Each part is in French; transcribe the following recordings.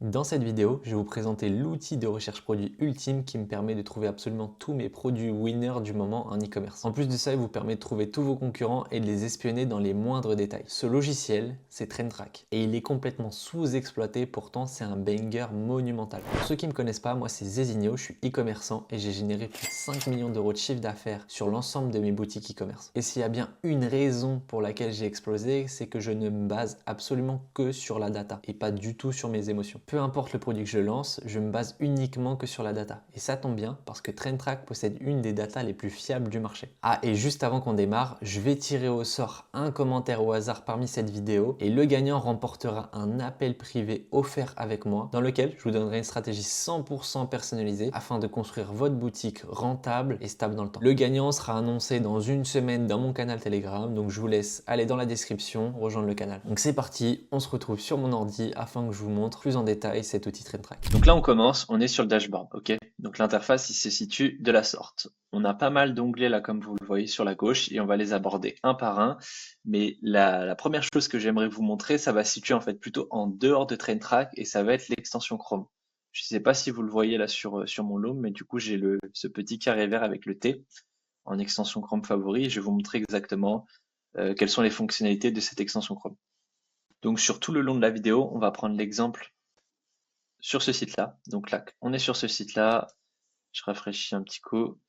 Dans cette vidéo, je vais vous présenter l'outil de recherche produit ultime qui me permet de trouver absolument tous mes produits winners du moment en e-commerce. En plus de ça, il vous permet de trouver tous vos concurrents et de les espionner dans les moindres détails. Ce logiciel, c'est TrendTrack et il est complètement sous-exploité, pourtant c'est un banger monumental. Pour ceux qui ne me connaissent pas, moi c'est Zezinho, je suis e-commerçant et j'ai généré plus de 5 millions d'euros de chiffre d'affaires sur l'ensemble de mes boutiques e-commerce. Et s'il y a bien une raison pour laquelle j'ai explosé, c'est que je ne me base absolument que sur la data et pas du tout sur mes émotions. Peu importe le produit que je lance, je me base uniquement que sur la data. Et ça tombe bien parce que TrendTrack possède une des datas les plus fiables du marché. Ah, et juste avant qu'on démarre, je vais tirer au sort un commentaire au hasard parmi cette vidéo et le gagnant remportera un appel privé offert avec moi dans lequel je vous donnerai une stratégie 100% personnalisée afin de construire votre boutique rentable et stable dans le temps. Le gagnant sera annoncé dans une semaine dans mon canal Telegram, donc je vous laisse aller dans la description, rejoindre le canal. Donc c'est parti, on se retrouve sur mon ordi afin que je vous montre plus en détail cet outil TrendTrack. Donc là, on commence, on est sur le dashboard, ok? Donc l'interface, il se situe de la sorte. On a pas mal d'onglets là, comme vous le voyez sur la gauche, et on va les aborder un par un. Mais la première chose que j'aimerais vous montrer, ça va se situer en fait plutôt en dehors de TrendTrack, et ça va être l'extension Chrome. Je ne sais pas si vous le voyez là sur mon Loom, mais du coup, j'ai ce petit carré vert avec le T en extension Chrome favori. Je vais vous montrer exactement quelles sont les fonctionnalités de cette extension Chrome. Donc sur tout le long de la vidéo, on va prendre l'exemple sur ce site-là. Donc là, on est sur ce site-là. Je rafraîchis un petit coup.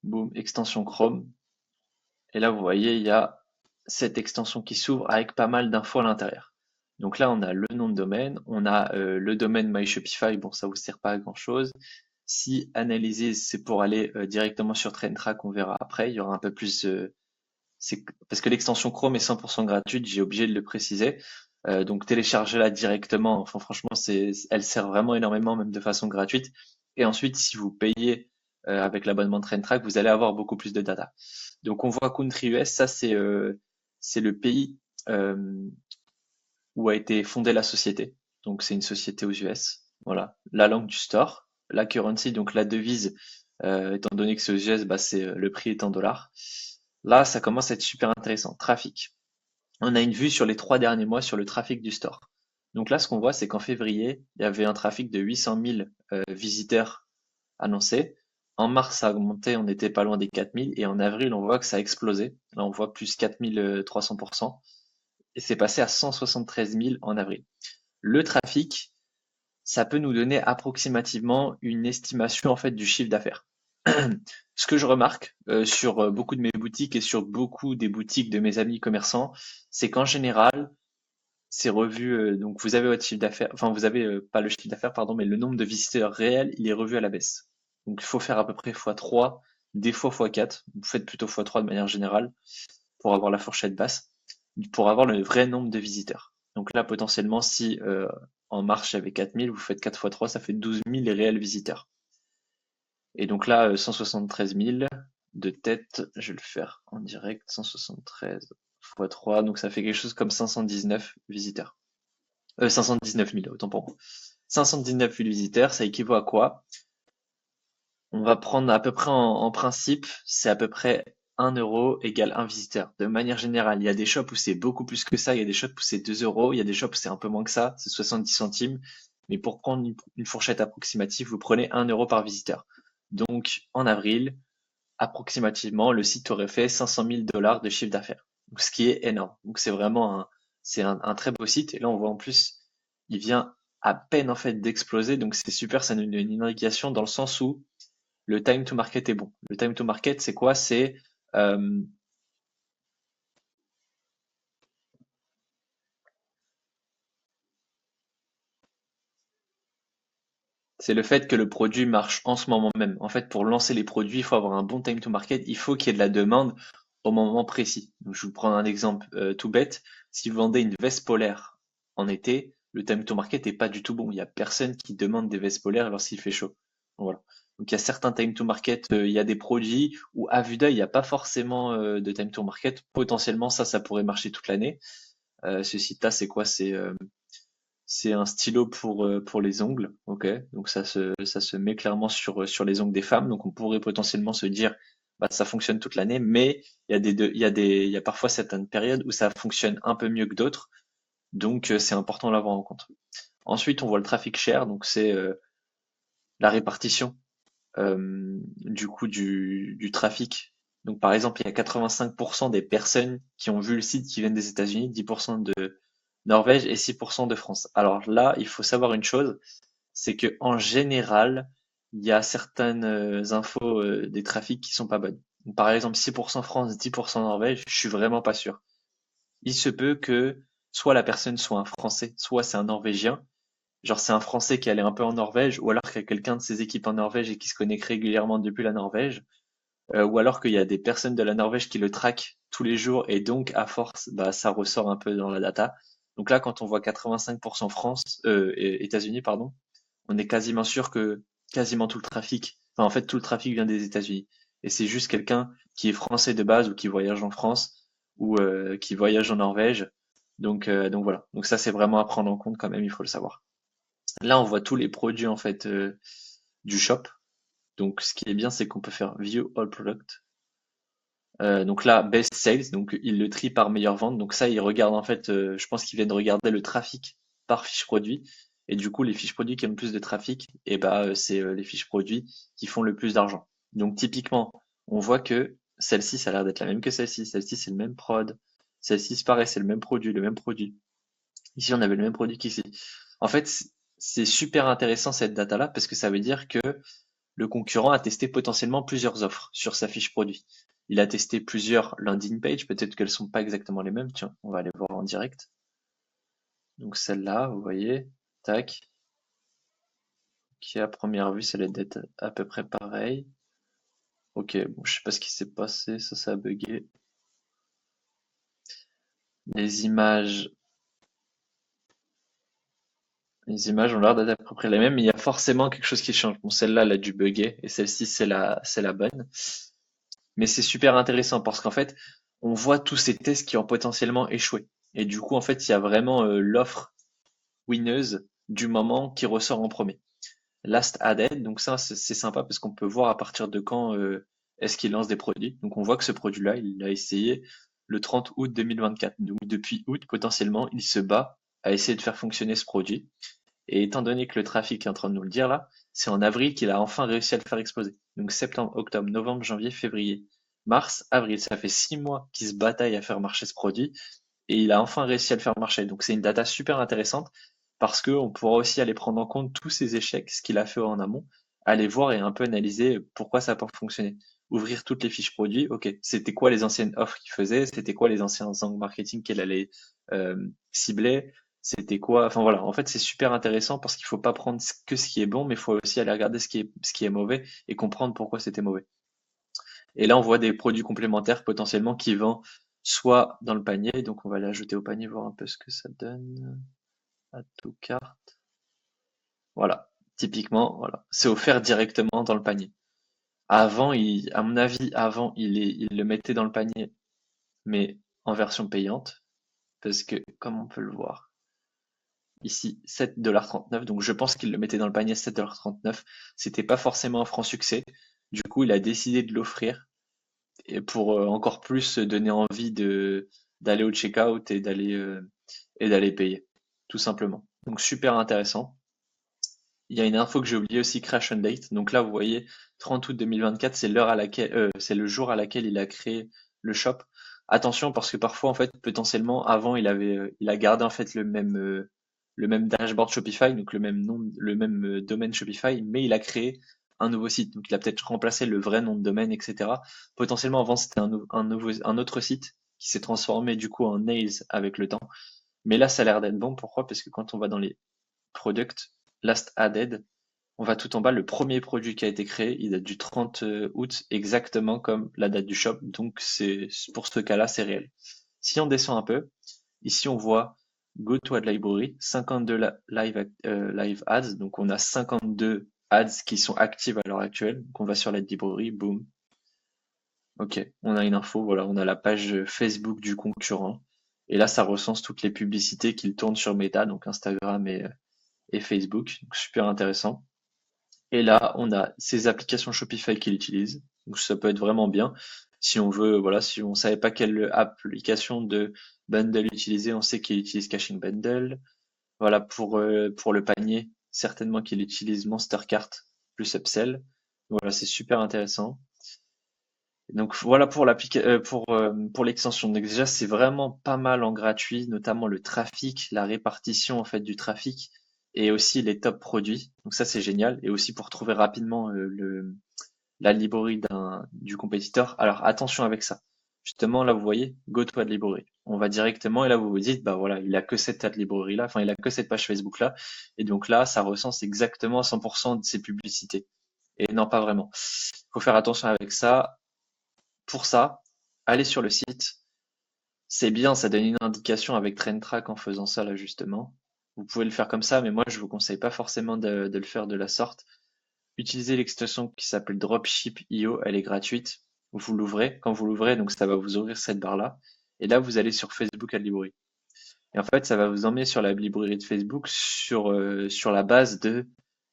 Boom, extension Chrome. Et là, vous voyez, il y a cette extension qui s'ouvre avec pas mal d'infos à l'intérieur. Donc là, on a le nom de domaine, on a le domaine My Shopify. Bon, ça vous sert pas à grand-chose. Si analyser, c'est pour aller directement sur TrendTrack, on verra après. Il y aura un peu plus. C'est parce que l'extension Chrome est 100% gratuite, j'ai obligé de le préciser. Donc téléchargez-la directement. Enfin, franchement, elle sert vraiment énormément, même de façon gratuite. Et ensuite, si vous payez avec l'abonnement de TrendTrack, vous allez avoir beaucoup plus de data. Donc on voit Country US, ça c'est le pays où a été fondée la société. Donc c'est une société aux US. Voilà, la langue du store, la currency, donc la devise, étant donné que c'est aux US, bah, le prix est en dollars. Là, ça commence à être super intéressant. Trafic. On a une vue sur les 3 derniers mois sur le trafic du store. Donc là, ce qu'on voit, c'est qu'en février, il y avait un trafic de 800 000 visiteurs annoncés. En mars, ça a augmenté, on n'était pas loin des 4000. Et en avril, on voit que ça a explosé. Là, on voit plus 4300%. Et c'est passé à 173 000 en avril. Le trafic, ça peut nous donner approximativement une estimation en fait du chiffre d'affaires. Ce que je remarque sur beaucoup de mes boutiques et sur beaucoup des boutiques de mes amis commerçants, c'est qu'en général, c'est revu. Donc vous avez votre chiffre d'affaires, enfin vous avez pas le chiffre d'affaires, pardon, mais le nombre de visiteurs réels, il est revu à la baisse. Donc il faut faire à peu près x3, des fois x4. Vous faites plutôt x3 de manière générale pour avoir la fourchette basse, pour avoir le vrai nombre de visiteurs. Donc là, potentiellement, si en mars, il y avait 4000, vous faites 4 x 3, ça fait 12 000 réels visiteurs. Et donc là, 173 000 de tête, je vais le faire en direct, 173 x 3, donc ça fait quelque chose comme 519 visiteurs. 519 000, autant pour moi. 519 000 visiteurs, ça équivaut à quoi? On va prendre à peu près en principe, c'est à peu près 1 euro égale 1 visiteur. De manière générale, il y a des shops où c'est beaucoup plus que ça, il y a des shops où c'est 2 euros, il y a des shops où c'est un peu moins que ça, c'est 70 centimes. Mais pour prendre une fourchette approximative, vous prenez 1 euro par visiteur. Donc, en avril, approximativement, le site aurait fait 500 000 $ de chiffre d'affaires. Ce qui est énorme. Donc, c'est vraiment un très beau site. Et là, on voit en plus, il vient à peine, en fait, d'exploser. Donc, c'est super. Ça nous donne une indication dans le sens où le time to market est bon. Le time to market, c'est quoi? Euh, c'est le fait que le produit marche en ce moment même. En fait, pour lancer les produits, il faut avoir un bon time to market. Il faut qu'il y ait de la demande au moment précis. Donc, je vais vous prendre un exemple tout bête. Si vous vendez une veste polaire en été, le time to market est pas du tout bon. Il y a personne qui demande des vestes polaires lorsqu'il fait chaud. Voilà. Donc il y a certains time to market, il y a des produits où à vue d'œil il n'y a pas forcément de time to market. Potentiellement ça pourrait marcher toute l'année. Ce site-là c'est quoi? C'est un stylo pour les ongles, ok? Donc ça se met clairement sur les ongles des femmes. Donc on pourrait potentiellement se dire bah ça fonctionne toute l'année, mais il y a parfois certaines périodes où ça fonctionne un peu mieux que d'autres. Donc c'est important de l'avoir en compte. Ensuite, on voit le traffic share, donc c'est la répartition du coup du trafic. Donc par exemple, il y a 85% des personnes qui ont vu le site qui viennent des États-Unis, 10% de Norvège et 6% de France. Alors là, il faut savoir une chose, c'est que en général, il y a certaines infos des trafics qui sont pas bonnes. Donc, par exemple, 6% France, 10% Norvège, je suis vraiment pas sûr. Il se peut que soit la personne soit un Français, soit c'est un Norvégien. Genre c'est un Français qui allait un peu en Norvège, ou alors qu'il y a quelqu'un de ses équipes en Norvège et qui se connecte régulièrement depuis la Norvège, ou alors qu'il y a des personnes de la Norvège qui le traquent tous les jours et donc à force, bah, ça ressort un peu dans la data. Donc là, quand on voit 85% France, et États-Unis, pardon, on est quasiment sûr que quasiment tout le trafic, enfin en fait tout le trafic vient des États-Unis. Et c'est juste quelqu'un qui est français de base ou qui voyage en France ou qui voyage en Norvège. Donc voilà. Donc ça c'est vraiment à prendre en compte quand même, il faut le savoir. Là on voit tous les produits en fait du shop. Donc ce qui est bien c'est qu'on peut faire View All Product. Donc là Best Sales, donc il le trie par meilleure vente. Donc ça il regarde en fait, je pense qu'il vient de regarder le trafic par fiche produit. Et du coup, les fiches produits qui ont le plus de trafic, et bah, c'est les fiches produits qui font le plus d'argent. Donc typiquement, on voit que celle-ci, ça a l'air d'être la même que celle-ci. Celle-ci, c'est le même prod. Celle-ci, c'est pareil, c'est le même produit, le même produit. Ici, on avait le même produit qu'ici. En fait, c'est super intéressant cette data-là parce que ça veut dire que le concurrent a testé potentiellement plusieurs offres sur sa fiche produit. Il a testé plusieurs landing pages, peut-être qu'elles sont pas exactement les mêmes. Tiens, on va aller voir en direct. Donc celle-là, vous voyez, tac, qui à première vue, ça allait être à peu près pareil. Ok, bon, je sais pas ce qui s'est passé, ça a bugué. Les images, les images ont l'air d'être à peu près les mêmes, mais il y a forcément quelque chose qui change. Bon, celle-là, elle a dû bugger, et celle-ci, c'est la bonne. Mais c'est super intéressant parce qu'en fait, on voit tous ces tests qui ont potentiellement échoué. Et du coup, en fait, il y a vraiment l'offre winneuse du moment qui ressort en premier. Last Added, donc ça c'est sympa parce qu'on peut voir à partir de quand est-ce qu'il lance des produits. Donc on voit que ce produit-là, il a essayé le 30 août 2024. Donc depuis août, potentiellement, il se bat à essayer de faire fonctionner ce produit. Et étant donné que le trafic est en train de nous le dire là, c'est en avril qu'il a enfin réussi à le faire exploser. Donc septembre, octobre, novembre, janvier, février, mars, avril, ça fait 6 mois qu'il se bataille à faire marcher ce produit et il a enfin réussi à le faire marcher. Donc c'est une data super intéressante parce qu'on pourra aussi aller prendre en compte tous ces échecs, ce qu'il a fait en amont, aller voir et un peu analyser pourquoi ça n'a pas fonctionné. Ouvrir toutes les fiches produits, ok, c'était quoi les anciennes offres qu'il faisait, c'était quoi les anciens angles marketing qu'elle allait cibler, c'était quoi, enfin voilà, en fait c'est super intéressant parce qu'il faut pas prendre que ce qui est bon, mais il faut aussi aller regarder ce qui est mauvais et comprendre pourquoi c'était mauvais. Et là on voit des produits complémentaires potentiellement qui vont soit dans le panier, donc on va l'ajouter au panier, voir un peu ce que ça donne. Add to cart. Voilà. Typiquement, voilà. C'est offert directement dans le panier. Avant, à mon avis, avant, il le mettait dans le panier, mais en version payante. Parce que, comme on peut le voir, ici, 7,39$. Donc, je pense qu'il le mettait dans le panier 7,39$. C'était pas forcément un franc succès. Du coup, il a décidé de l'offrir et pour encore plus donner envie d'aller au checkout et d'aller payer. Tout simplement. Donc, super intéressant. Il y a une info que j'ai oublié aussi, Crash on Date. Donc là, vous voyez, 30 août 2024, c'est l'heure à laquelle, c'est le jour à laquelle il a créé le shop. Attention parce que parfois, en fait, potentiellement, avant, il a gardé en fait le même dashboard Shopify, donc le même nom, le même domaine Shopify, mais il a créé un nouveau site. Donc il a peut-être remplacé le vrai nom de domaine, etc. Potentiellement, avant, c'était un autre site qui s'est transformé du coup en Nails avec le temps. Mais là, ça a l'air d'être bon. Pourquoi? Parce que quand on va dans les Product, Last Added, on va tout en bas, le premier produit qui a été créé, il date du 30 août, exactement comme la date du shop, donc c'est pour ce cas-là, c'est réel. Si on descend un peu, ici on voit Go to Ad Library, 52 live ads, donc on a 52 ads qui sont actives à l'heure actuelle, donc on va sur l'Ad Library, boom. Ok, on a une info, voilà, on a la page Facebook du concurrent, et là ça recense toutes les publicités qu'il tourne sur Meta, donc Instagram et Facebook, donc super intéressant. Et là, on a ces applications Shopify qu'il utilise, donc ça peut être vraiment bien. Si on veut, voilà, si on savait pas quelle application de bundle utiliser, on sait qu'il utilise Caching Bundle. Voilà, pour le panier, certainement qu'il utilise Monster Cart plus Upsell. Voilà, c'est super intéressant. Donc voilà pour l'extension. Donc déjà, c'est vraiment pas mal en gratuit, notamment le trafic, la répartition en fait du trafic et aussi les top produits. Donc ça, c'est génial. Et aussi pour trouver rapidement la librairie du compétiteur. Alors attention avec ça. Justement, là, vous voyez, go to ad library. On va directement et là, vous vous dites, bah voilà, il a que cette ad librairie là, enfin, il a que cette page Facebook là. Et donc là, ça recense exactement à 100% de ses publicités. Et non, pas vraiment. Il faut faire attention avec ça. Pour ça, allez sur le site. C'est bien, ça donne une indication avec TrendTrack en faisant ça là justement. Vous pouvez le faire comme ça, mais moi je vous conseille pas forcément de le faire de la sorte. Utilisez l'extension qui s'appelle Dropship.io, elle est gratuite. Vous l'ouvrez, quand vous l'ouvrez, donc ça va vous ouvrir cette barre-là. Et là, vous allez sur Facebook Ad Library. Et en fait, ça va vous emmener sur la librairie de Facebook sur la base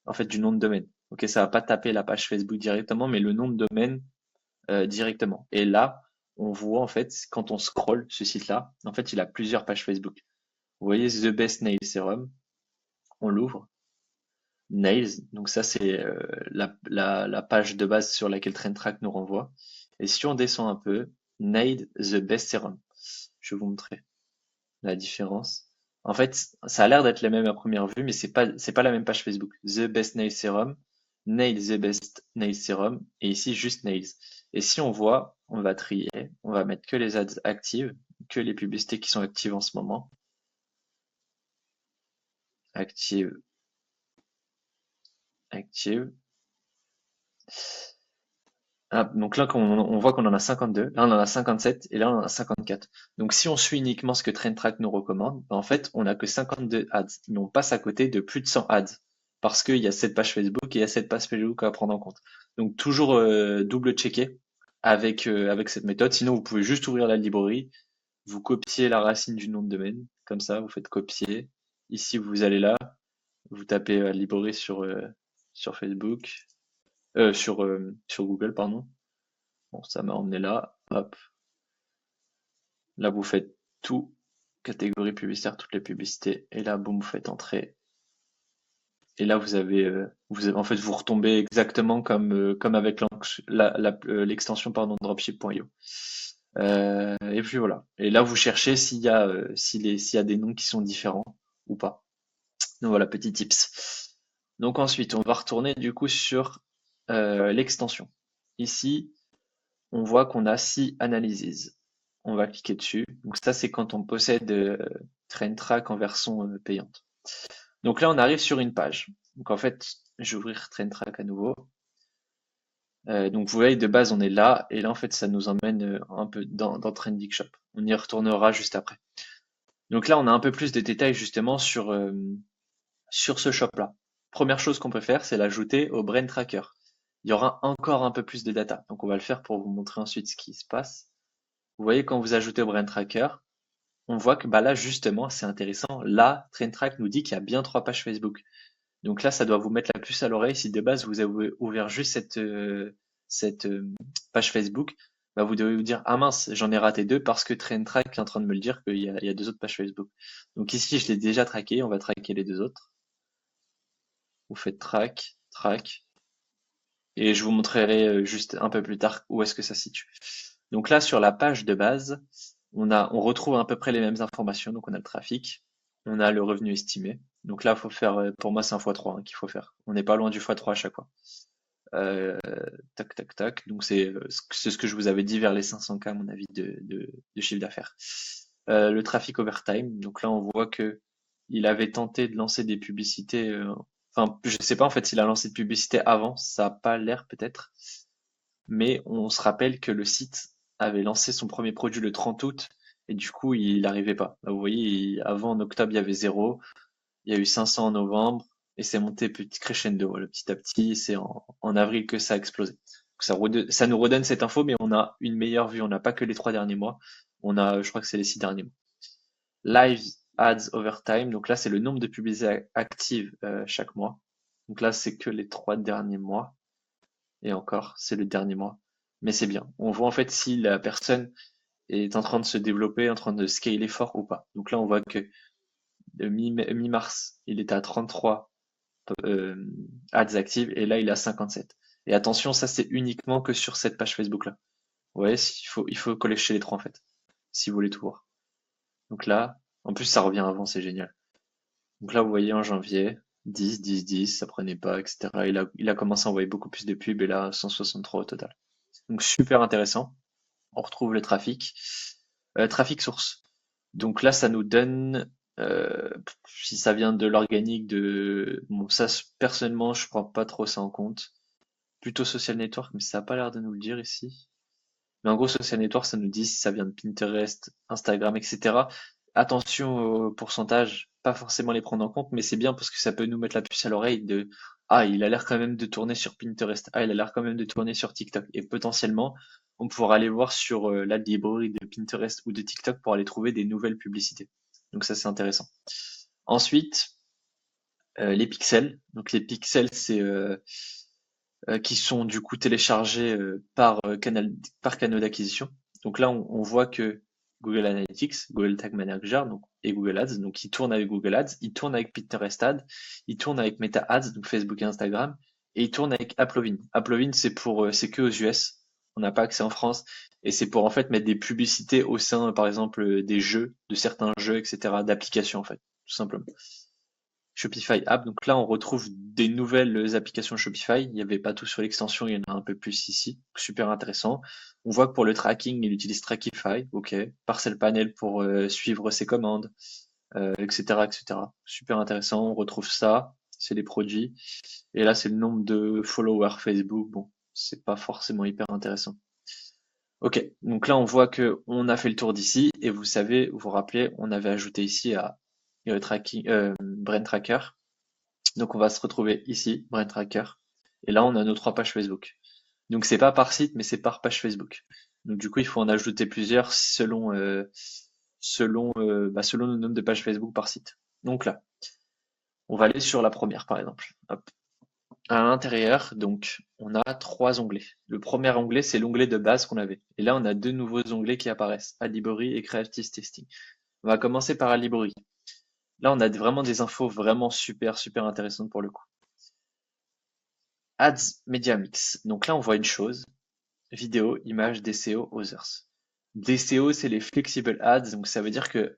en fait, du nom de domaine. Ok, ça va pas taper la page Facebook directement, mais le nom de domaine directement. Et là, on voit en fait, quand on scrolle ce site-là, en fait, il a plusieurs pages Facebook. Vous voyez The Best Nail Serum, on l'ouvre. Nails, donc ça c'est la page de base sur laquelle TrendTrack nous renvoie. Et si on descend un peu, Nail The Best Serum. Je vais vous montrer la différence. En fait, ça a l'air d'être la même à première vue, mais c'est pas la même page Facebook. The Best Nail Serum, Nail The Best Nail Serum, et ici juste Nails. Et si on voit, on va trier, on va mettre que les ads actives, que les publicités qui sont actives en ce moment. Active, active. Ah, donc là, on voit qu'on en a 52, là on en a 57 et là on en a 54. Donc si on suit uniquement ce que TrendTrack nous recommande, ben, en fait on n'a que 52 ads, mais on passe à côté de plus de 100 ads parce qu'il y a cette page Facebook et il y a cette page Facebook à prendre en compte. Donc toujours double checker avec cette méthode. Sinon vous pouvez juste ouvrir la librairie, vous copiez la racine du nom de domaine, comme ça vous faites copier. Ici vous allez là, vous tapez librairie sur Facebook, sur Google pardon. Bon, ça m'a emmené là. Hop. Là, vous faites tout, catégorie publicitaire, toutes les publicités. Et là, boum, vous faites entrer. Et là, en fait, vous retombez exactement comme avec l'extension, pardon, dropship.io. Et puis voilà. Et là, vous cherchez s'il y a des noms qui sont différents ou pas. Donc voilà, petit tips. Donc ensuite, on va retourner du coup sur l'extension. Ici, on voit qu'on a 6 analyses. On va cliquer dessus. Donc ça, c'est quand on possède TrendTrack en version payante. Donc là, on arrive sur une page. Donc en fait, je vais ouvrir TrendTrack à nouveau. Donc vous voyez, de base, on est là. Et là, en fait, ça nous emmène un peu dans Trending Shop. On y retournera juste après. Donc là, on a un peu plus de détails justement sur ce shop-là. Première chose qu'on peut faire, c'est l'ajouter au Brand Tracker. Il y aura encore un peu plus de data. Donc on va le faire pour vous montrer ensuite ce qui se passe. Vous voyez, quand vous ajoutez au Brand Tracker, on voit que bah là, justement, c'est intéressant. Là, TrendTrack nous dit qu'il y a bien 3 pages Facebook. Donc là, ça doit vous mettre la puce à l'oreille. Si de base, vous avez ouvert juste cette page Facebook, bah vous devez vous dire, ah mince, j'en ai raté 2 parce que TrendTrack est en train de me le dire qu'il y a 2 autres pages Facebook. Donc ici, je l'ai déjà traqué. On va traquer les 2 autres. Vous faites track, track. Et je vous montrerai juste un peu plus tard où est-ce que ça se situe. Donc là, sur la page de base, on retrouve à peu près les mêmes informations. Donc on a le trafic, on a le revenu estimé. Donc là, il faut faire, pour moi, c'est un x3 qu'il faut faire. On n'est pas loin du x3 à chaque fois. Euh, tac, tac, tac. Donc c'est ce que je vous avais dit vers les 500K, à mon avis, de chiffre d'affaires. Le trafic overtime. Donc là, on voit que il avait tenté de lancer des publicités. Enfin, je sais pas en fait s'il a lancé de publicité avant. Ça a pas l'air peut-être. Mais on se rappelle que le site avait lancé son premier produit le 30 août et du coup il n'arrivait pas. Là, vous voyez, avant en octobre il y avait 0, il y a eu 500 en novembre et c'est monté petit crescendo. Voilà, petit à petit, c'est en avril que ça a explosé. Donc ça nous redonne cette info, mais on a une meilleure vue. On n'a pas que les 3 derniers mois, on a, je crois que c'est les 6 derniers mois. Live ads over time, donc là c'est le nombre de publicités actives chaque mois. Donc là c'est que les 3 derniers mois. Et encore, c'est le dernier mois. Mais c'est bien. On voit en fait si la personne est en train de se développer, en train de scaler fort ou pas. Donc là, on voit que mi-mars, il était à 33 euh, ads actives et là il est à 57. Et attention, ça c'est uniquement que sur cette page Facebook là. Ouais, il faut coller chez les trois en fait, si vous voulez tout voir. Donc là, en plus ça revient avant, c'est génial. Donc là, vous voyez en janvier, 10, 10, 10, ça prenait pas, etc. Il a commencé à envoyer beaucoup plus de pubs et là, 163 au total. Donc super intéressant. On retrouve le trafic. Trafic source. Donc là, ça nous donne, si ça vient de l'organique, bon, ça, personnellement, je prends pas trop ça en compte. Plutôt social network, mais ça a pas l'air de nous le dire ici. Mais en gros, social network, ça nous dit si ça vient de Pinterest, Instagram, etc. Attention au pourcentage, pas forcément les prendre en compte, mais c'est bien parce que ça peut nous mettre la puce à l'oreille de ah, il a l'air quand même de tourner sur Pinterest, ah, il a l'air quand même de tourner sur TikTok. Et potentiellement, on pourra aller voir sur la librairie de Pinterest ou de TikTok pour aller trouver des nouvelles publicités. Donc ça, c'est intéressant. Ensuite, les pixels. Donc les pixels, c'est qui sont du coup téléchargés par canaux d'acquisition. Donc là, on voit que Google Analytics, Google Tag Manager donc, et Google Ads, donc ils tournent avec Google Ads, ils tournent avec Pinterest Ads, ils tournent avec Meta Ads, donc Facebook et Instagram, et ils tournent avec Applovin. Applovin, c'est que aux US, on n'a pas accès en France, et c'est pour en fait mettre des publicités au sein, par exemple, des jeux, de certains jeux, etc., d'applications en fait, tout simplement. Shopify App. Donc là, on retrouve des nouvelles applications Shopify. Il n'y avait pas tout sur l'extension, il y en a un peu plus ici. Super intéressant. On voit que pour le tracking, il utilise Trackify. OK. Parcel Panel pour suivre ses commandes, etc., etc. Super intéressant. On retrouve ça. C'est les produits. Et là, c'est le nombre de followers Facebook. Bon, c'est pas forcément hyper intéressant. OK. Donc là, on voit que on a fait le tour d'ici. Et vous savez, vous vous rappelez, on avait ajouté ici à Brand Tracker. Donc on va se retrouver ici, Brand Tracker. Et là, on a nos 3 pages Facebook. Donc c'est pas par site, mais c'est par page Facebook. Donc du coup, il faut en ajouter plusieurs selon le nombre de pages Facebook par site. Donc là, on va aller sur la première, par exemple. Hop. À l'intérieur, donc, on a 3 onglets. Le premier onglet, c'est l'onglet de base qu'on avait. Et là, on a 2 nouveaux onglets qui apparaissent, Library et Creative Testing. On va commencer par Library. Là, on a vraiment des infos vraiment super, super intéressantes pour le coup. Ads Media Mix. Donc là, on voit une chose. Vidéo, image, DCO, Others. DCO, c'est les Flexible Ads. Donc ça veut dire que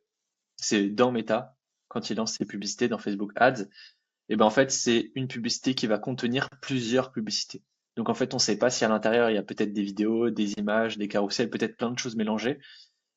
c'est dans Meta, quand il lance ses publicités dans Facebook Ads, et ben en fait, c'est une publicité qui va contenir plusieurs publicités. Donc en fait, on ne sait pas si à l'intérieur, il y a peut-être des vidéos, des images, des carousels, peut-être plein de choses mélangées.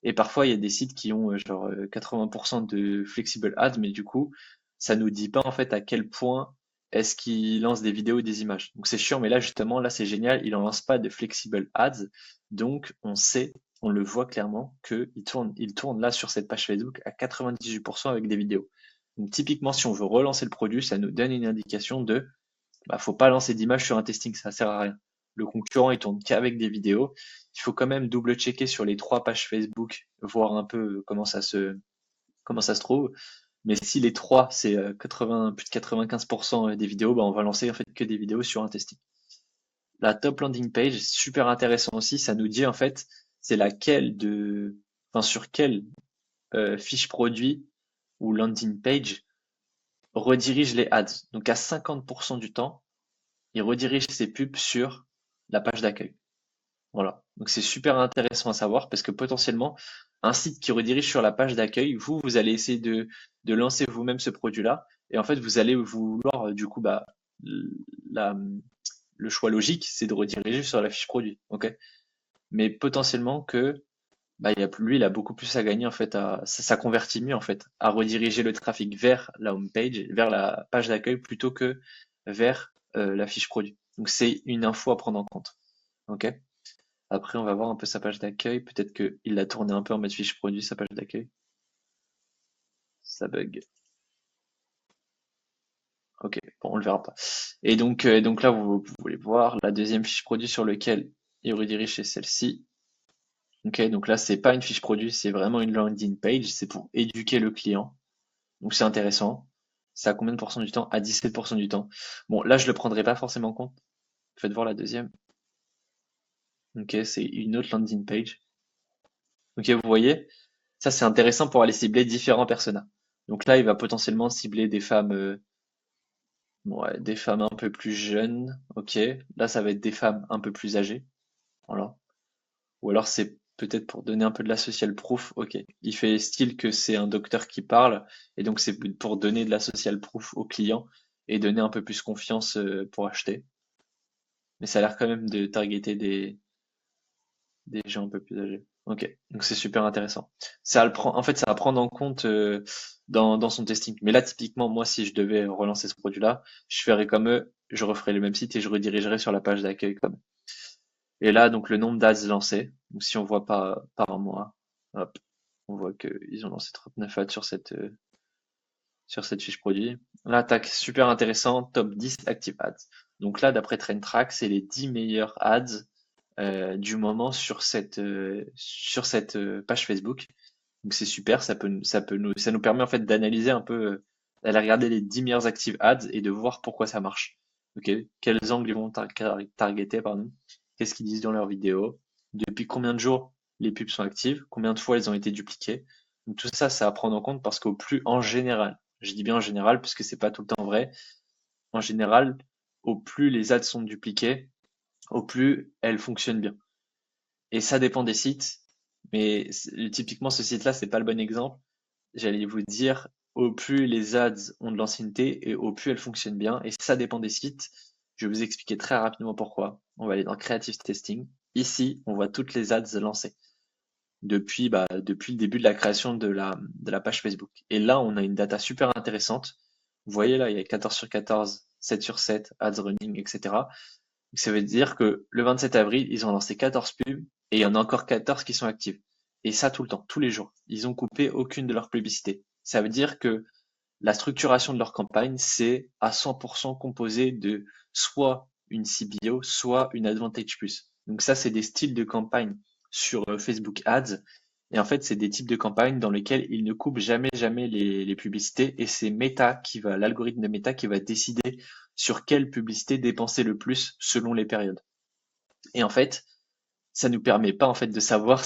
Et parfois, il y a des sites qui ont genre 80% de Flexible Ads, mais du coup, ça nous dit pas en fait à quel point est-ce qu'il lance des vidéos et des images. Donc c'est sûr, mais là justement, là c'est génial, il en lance pas de Flexible Ads, donc on sait, on le voit clairement qu'il tourne là sur cette page Facebook à 98% avec des vidéos. Donc typiquement, si on veut relancer le produit, ça nous donne une indication de, bah, faut pas lancer d'images sur un testing, ça sert à rien. Le concurrent, il tourne qu'avec des vidéos. Il faut quand même double-checker sur les 3 pages Facebook, voir un peu comment ça se trouve. Mais si les 3, c'est plus de 95% des vidéos, bah, on va lancer en fait que des vidéos sur un testing. La top landing page, super intéressant aussi, ça nous dit en fait, c'est sur quelle fiche produit ou landing page redirige les ads. Donc à 50% du temps, il redirige ses pubs sur la page d'accueil. Voilà. Donc c'est super intéressant à savoir parce que potentiellement, un site qui redirige sur la page d'accueil, vous allez essayer de lancer vous-même ce produit-là. Et en fait, vous allez vouloir, du coup, bah, la, le choix logique, c'est de rediriger sur la fiche produit. OK? Mais potentiellement que, bah, il a beaucoup plus à gagner, en fait, ça convertit mieux, en fait, à rediriger le trafic vers la home page, vers la page d'accueil plutôt que vers la fiche produit. Donc c'est une info à prendre en compte. OK? Après, on va voir un peu sa page d'accueil. Peut-être qu'il l'a tourné un peu en mode fiche produit, sa page d'accueil. Ça bug. Ok, bon, on le verra pas. Et donc là, vous voulez voir la deuxième fiche produit sur laquelle il redirige chez celle-ci. Ok, donc là, c'est pas une fiche produit, c'est vraiment une landing page. C'est pour éduquer le client. Donc c'est intéressant. C'est à combien de pourcents du temps? À 17% du temps. Bon, là, je le prendrai pas forcément en compte. Faites voir la deuxième. Ok, c'est une autre landing page. Ok, vous voyez, ça c'est intéressant pour aller cibler différents personas. Donc là, il va potentiellement cibler des femmes, ouais, des femmes un peu plus jeunes. Ok. Là, ça va être des femmes un peu plus âgées. Voilà. Ou alors c'est peut-être pour donner un peu de la social proof. Ok. Il fait style que c'est un docteur qui parle et donc c'est pour donner de la social proof au client et donner un peu plus confiance pour acheter. Mais ça a l'air quand même de targeter des gens un peu plus âgés. Ok, donc c'est super intéressant. Ça le prend, en fait, ça va prendre en compte dans son testing. Mais là, typiquement, moi, si je devais relancer ce produit-là, je ferais comme eux, je referais le même site et je redirigerais sur la page d'accueil comme eux. Et là, donc le nombre d'ads lancés, donc si on voit par mois, hop, on voit qu'ils ont lancé 39 ads sur cette fiche produit. Là, tac, super intéressant, top 10 active ads. Donc là, d'après TrendTrack, c'est les 10 meilleurs ads du moment sur cette page Facebook. Donc c'est super, ça nous permet en fait d'analyser un peu, d'aller regarder les 10 meilleurs active ads et de voir pourquoi ça marche. Ok, quels angles ils vont targeter, pardon. Qu'est-ce qu'ils disent dans leurs vidéos, depuis combien de jours les pubs sont actives, combien de fois elles ont été dupliquées. Donc tout ça, c'est à prendre en compte parce qu'au plus en général, je dis bien en général puisque c'est pas tout le temps vrai, en général, au plus les ads sont dupliquées, au plus elles fonctionnent bien. Et ça dépend des sites, mais typiquement ce site-là, c'est pas le bon exemple. J'allais vous dire, au plus les ads ont de l'ancienneté et au plus elles fonctionnent bien. Et ça dépend des sites. Je vais vous expliquer très rapidement pourquoi. On va aller dans Creative Testing. Ici, on voit toutes les ads lancées depuis le début de la création de la page Facebook. Et là, on a une data super intéressante. Vous voyez là, il y a 14 sur 14, 7 sur 7, ads running, etc. Donc, ça veut dire que le 27 avril, ils ont lancé 14 pubs et il y en a encore 14 qui sont actives. Et ça tout le temps, tous les jours. Ils ont coupé aucune de leurs publicités. Ça veut dire que la structuration de leur campagne, c'est à 100% composé de soit une CBO, soit une Advantage Plus. Donc ça, c'est des styles de campagne sur Facebook Ads. Et en fait, c'est des types de campagnes dans lesquels ils ne coupent jamais les publicités. Et c'est Meta l'algorithme de Meta qui va décider sur quelle publicité dépenser le plus selon les périodes. Et en fait, ça nous permet pas en fait de savoir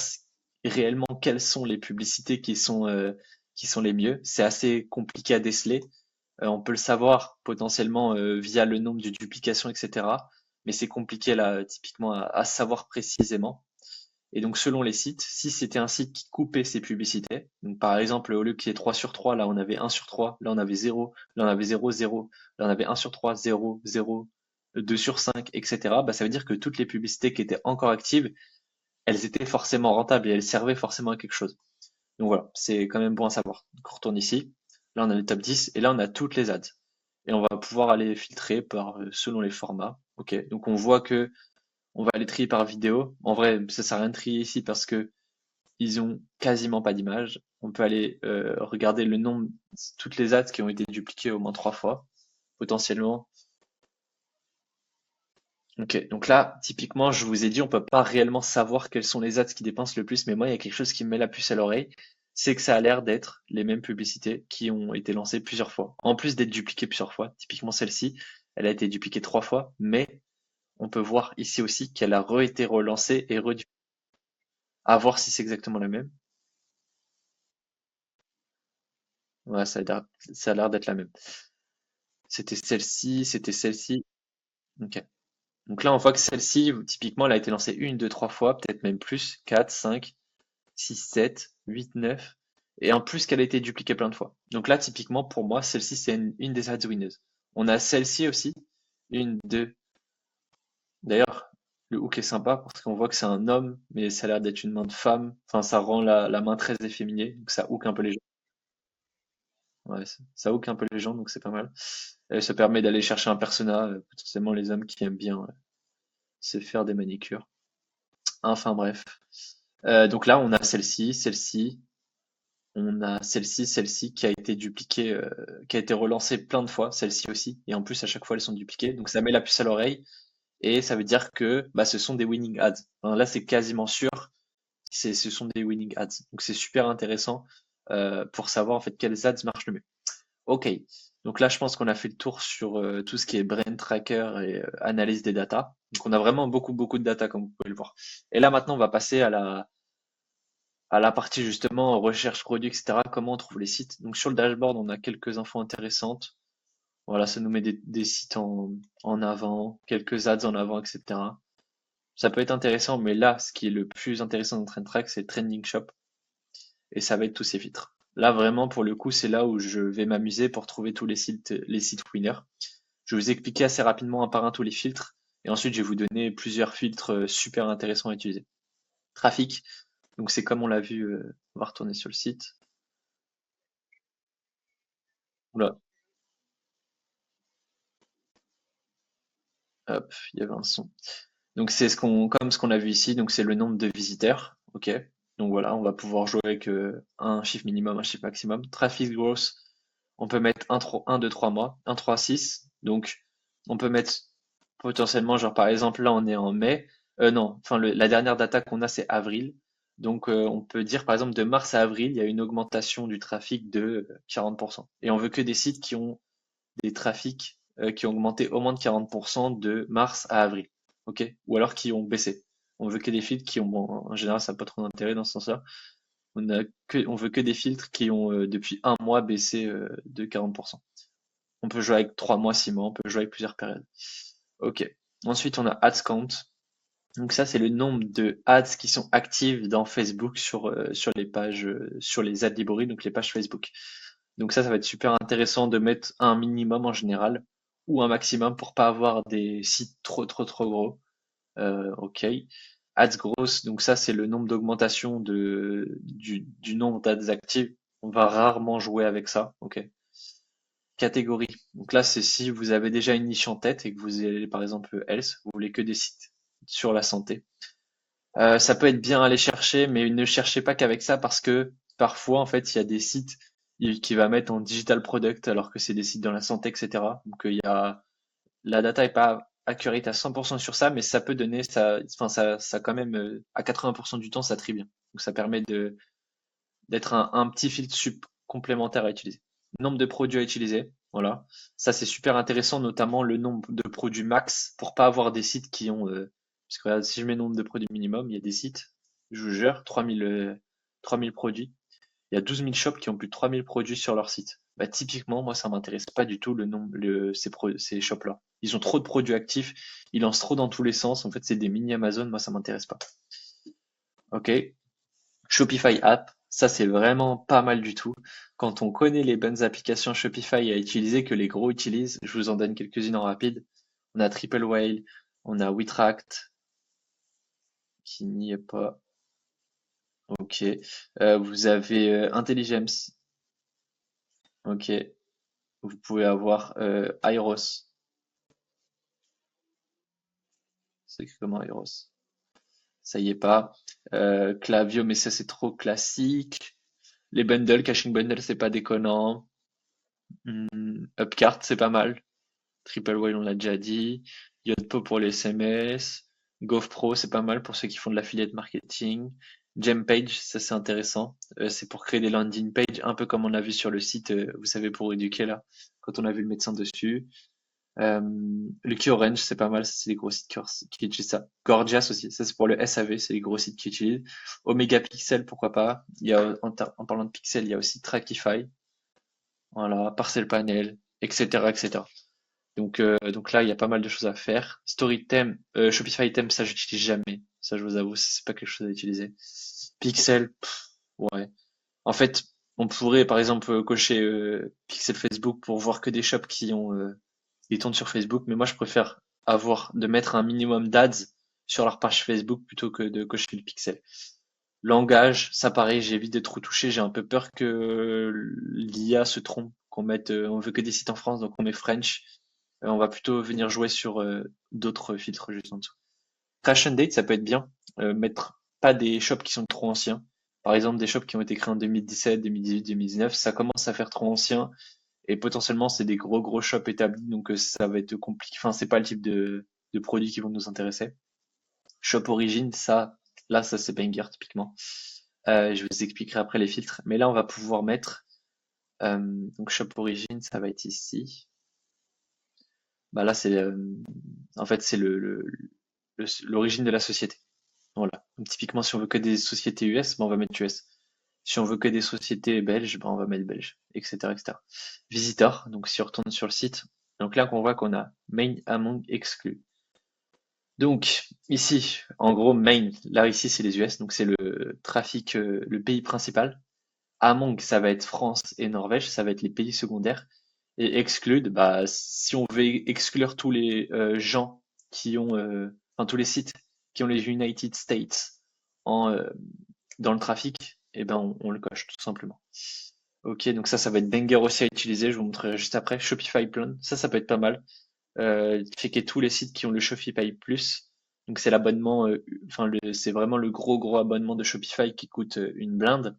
réellement quelles sont les publicités qui sont les mieux. C'est assez compliqué à déceler. On peut le savoir potentiellement via le nombre de duplications, etc. Mais c'est compliqué là typiquement à savoir précisément. Et donc selon les sites, si c'était un site qui coupait ses publicités, donc par exemple au lieu qu'il y ait 3 sur 3, là on avait 1 sur 3, là on avait 0, là on avait 0, 0, là on avait 1 sur 3, 0, 0, 2 sur 5, etc. Bah, ça veut dire que toutes les publicités qui étaient encore actives, elles étaient forcément rentables et elles servaient forcément à quelque chose. Donc voilà, c'est quand même bon à savoir. Donc on retourne ici, là on a le top 10 et là on a toutes les ads. Et on va pouvoir aller filtrer par selon les formats. Ok, donc on voit que on va les trier par vidéo. En vrai, ça sert à rien de trier ici parce que ils ont quasiment pas d'images. On peut aller regarder le nombre, toutes les ads qui ont été dupliquées au moins 3 fois, potentiellement. Ok, donc là, typiquement, je vous ai dit, on peut pas réellement savoir quels sont les ads qui dépensent le plus, mais moi, il y a quelque chose qui me met la puce à l'oreille, c'est que ça a l'air d'être les mêmes publicités qui ont été lancées plusieurs fois. En plus d'être dupliquées plusieurs fois, typiquement celle-ci, elle a été dupliquée 3 fois, mais on peut voir ici aussi qu'elle a été relancée et redupliquée. À voir si c'est exactement la même. Ouais, ça a l'air d'être la même. C'était celle-ci. Ok. Donc là, on voit que celle-ci, typiquement, elle a été lancée une, deux, trois fois, peut-être même plus, 4, 5, 6, 7, 8, 9. Et en plus qu'elle a été dupliquée plein de fois. Donc là, typiquement, pour moi, celle-ci, c'est une des ads winners. On a celle-ci aussi. Une, deux. D'ailleurs, le hook est sympa parce qu'on voit que c'est un homme, mais ça a l'air d'être une main de femme. Enfin, ça rend la main très efféminée. Donc ça hook un peu les gens. Ouais, ça hook un peu les gens, donc c'est pas mal. Ça permet d'aller chercher un persona, potentiellement les hommes qui aiment bien se faire des manicures. Enfin bref. Donc là, on a celle-ci, celle-ci, on a celle-ci, celle-ci qui a été dupliquée, qui a été relancée plein de fois, celle-ci aussi. Et en plus, à chaque fois, elles sont dupliquées. Donc ça met la puce à l'oreille et ça veut dire que bah, ce sont des winning ads. Enfin, là, c'est quasiment sûr, ce sont des winning ads. Donc c'est super intéressant pour savoir en fait quels ads marchent le mieux. Ok, donc là je pense qu'on a fait le tour sur tout ce qui est brain tracker et analyse des data. Donc on a vraiment beaucoup de data comme vous pouvez le voir. Et là maintenant on va passer à la partie justement recherche produit, etc. Comment on trouve les sites. Donc sur le dashboard, on a quelques infos intéressantes. Voilà, ça nous met des sites en avant, quelques ads en avant, etc. Ça peut être intéressant, mais là, ce qui est le plus intéressant dans TrendTrack, c'est Trending Shop et ça va être tous ces filtres. Là, vraiment, pour le coup, c'est là où je vais m'amuser pour trouver tous les sites winners. Je vais vous expliquer assez rapidement un par un tous les filtres et ensuite je vais vous donner plusieurs filtres super intéressants à utiliser. Trafic, donc c'est comme on l'a vu, on va retourner sur le site. Oula, hop, il y avait un son. Donc c'est comme ce qu'on a vu ici, donc c'est le nombre de visiteurs, ok. Donc voilà, on va pouvoir jouer avec un chiffre minimum, un chiffre maximum. Traffic growth, on peut mettre 1, 2, 3 mois, 1, 3, 6. Donc on peut mettre potentiellement, genre par exemple là on est en mai, non, enfin la dernière data qu'on a c'est avril. Donc on peut dire par exemple de mars à avril, il y a une augmentation du trafic de 40%. Et on veut que des sites qui ont des trafics qui ont augmenté au moins de 40% de mars à avril. Ok? Ou alors qui ont baissé. On veut que des filtres qui ont, bon, en général, ça n'a pas trop d'intérêt dans ce sens-là. On veut que des filtres qui ont depuis un mois baissé de 40%. On peut jouer avec 3 mois, 6 mois, on peut jouer avec plusieurs périodes. Ok. Ensuite, on a Ads Count. Donc ça, c'est le nombre de ads qui sont actives dans Facebook sur les pages, sur les ad library, donc les pages Facebook. Donc ça va être super intéressant de mettre un minimum en général ou un maximum pour pas avoir des sites trop gros. Ok. Ads gross, donc ça c'est le nombre d'augmentation du nombre d'ads actifs. On va rarement jouer avec ça. Ok. Catégorie. Donc là c'est si vous avez déjà une niche en tête et que vous allez par exemple Health, vous voulez que des sites sur la santé. Ça peut être bien à aller chercher, mais ne cherchez pas qu'avec ça parce que parfois, en fait, il y a des sites qui va mettre en digital product alors que c'est des sites dans la santé, etc. Donc, la data est pas accurate à 100% sur ça, mais ça peut donner enfin, ça quand même, à 80% du temps, ça trie bien. Donc, ça permet d'être un petit filtre complémentaire à utiliser. Nombre de produits à utiliser. Voilà. Ça, c'est super intéressant, notamment le nombre de produits max pour pas avoir des sites qui ont, parce que regarde, si je mets nombre de produits minimum, il y a des sites, je vous jure, 3000 produits. Il y a 12 000 shops qui ont plus de 3000 produits sur leur site. Bah, typiquement, moi, ça m'intéresse pas du tout le nombre, ces shops-là. Ils ont trop de produits actifs, ils lancent trop dans tous les sens. En fait, c'est des mini Amazon. Moi, ça m'intéresse pas. Ok. Shopify App, ça c'est vraiment pas mal du tout. Quand on connaît les bonnes applications Shopify à utiliser, que les gros utilisent, je vous en donne quelques-unes en rapide. On a Triple Whale, on a WeTract, qui n'y est pas. Ok. Vous avez Intelligems. Ok. Vous pouvez avoir Airos. C'est écrit comment Airos? Ça y est pas. Klaviyo, mais ça c'est trop classique. Les bundles, caching bundle, c'est pas déconnant. Upcart, c'est pas mal. Triple Whale, on l'a déjà dit. Yotpo pour les SMS. GovPro, c'est pas mal pour ceux qui font de l'affiliate marketing. Gempage, ça c'est intéressant. C'est pour créer des landing pages, un peu comme on a vu sur le site, vous savez, pour éduquer là, quand on a vu le médecin dessus. Euh, Lucky Orange, c'est pas mal, ça, c'est les gros sites qui utilisent ça. Gorgias aussi, ça c'est pour le SAV, c'est les gros sites qui utilisent. Omega Pixel, pourquoi pas. Il y a, en parlant de Pixel, il y a aussi Trackify, voilà, Parcel Panel, etc., etc. Donc là, il y a pas mal de choses à faire. StoryTheme, Shopify Theme, ça j'utilise jamais. Ça, je vous avoue, c'est pas quelque chose à utiliser. Pixel, ouais. En fait, on pourrait par exemple cocher Pixel Facebook pour voir que des shops qui tournent sur Facebook, mais moi je préfère de mettre un minimum d'ads sur leur page Facebook plutôt que de cocher le pixel. Langage, ça pareil, j'évite de trop toucher, j'ai un peu peur que l'IA se trompe, on veut que des sites en France, donc on met French. On va plutôt venir jouer sur d'autres filtres juste en dessous. Crash and Date, ça peut être bien. Mettre pas des shops qui sont trop anciens. Par exemple, des shops qui ont été créés en 2017, 2018, 2019, ça commence à faire trop ancien et potentiellement c'est des gros shops établis, donc ça va être compliqué. Enfin, c'est pas le type de produits qui vont nous intéresser. Shop Origin, ça c'est banger typiquement. Je vous expliquerai après les filtres, mais là on va pouvoir mettre euh, donc Shop Origin, ça va être ici. Bah là c'est en fait c'est l'origine de la société. Voilà. Donc, typiquement, si on veut que des sociétés US, ben, on va mettre US. Si on veut que des sociétés belges, ben, on va mettre belge, etc., etc. Visiteur, donc si on retourne sur le site, donc là qu'on voit qu'on a main among exclu. Donc ici, en gros, main, là ici c'est les US, donc c'est le trafic, le pays principal. Among, ça va être France et Norvège, ça va être les pays secondaires. Et exclude, bah si on veut exclure tous les gens qui ont, enfin tous les sites qui ont les United States en, dans le trafic, et ben on le coche tout simplement. Ok, donc ça va être banger aussi à utiliser. Je vous montrerai juste après. Shopify Plan, ça peut être pas mal. Checker tous les sites qui ont le Shopify Plus. Donc c'est l'abonnement, enfin c'est vraiment le gros abonnement de Shopify qui coûte une blinde.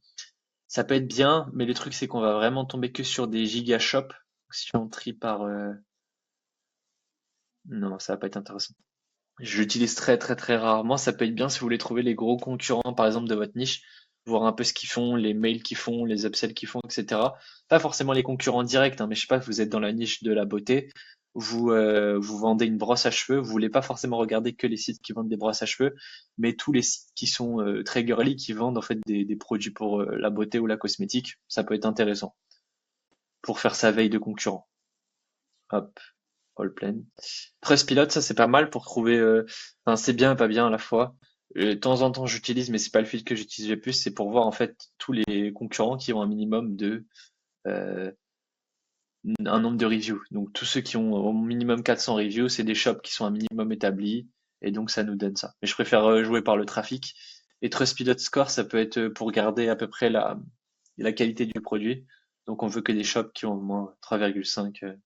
Ça peut être bien, mais le truc c'est qu'on va vraiment tomber que sur des giga shops. Si on trie par, non, ça va pas être intéressant. Je l'utilise très rarement. Ça peut être bien si vous voulez trouver les gros concurrents, par exemple, de votre niche, voir un peu ce qu'ils font, les mails qu'ils font, les upsells qu'ils font, etc. Pas forcément les concurrents directs, hein, mais je sais pas, vous êtes dans la niche de la beauté, vous vendez une brosse à cheveux, vous voulez pas forcément regarder que les sites qui vendent des brosses à cheveux, mais tous les sites qui sont très girly, qui vendent en fait des produits pour la beauté ou la cosmétique, ça peut être intéressant pour faire sa veille de concurrent. Hop. Allplan. Trustpilot, ça c'est pas mal pour trouver. Enfin, c'est bien et pas bien à la fois. De temps en temps, j'utilise, mais c'est pas le filtre que j'utilise le plus. C'est pour voir en fait tous les concurrents qui ont un minimum de euh, un nombre de reviews. Donc tous ceux qui ont au minimum 400 reviews, c'est des shops qui sont un minimum établis, et donc ça nous donne ça. Mais je préfère jouer par le trafic. Et Trustpilot Score, ça peut être pour garder à peu près la qualité du produit. Donc on veut que des shops qui ont au moins 3,5.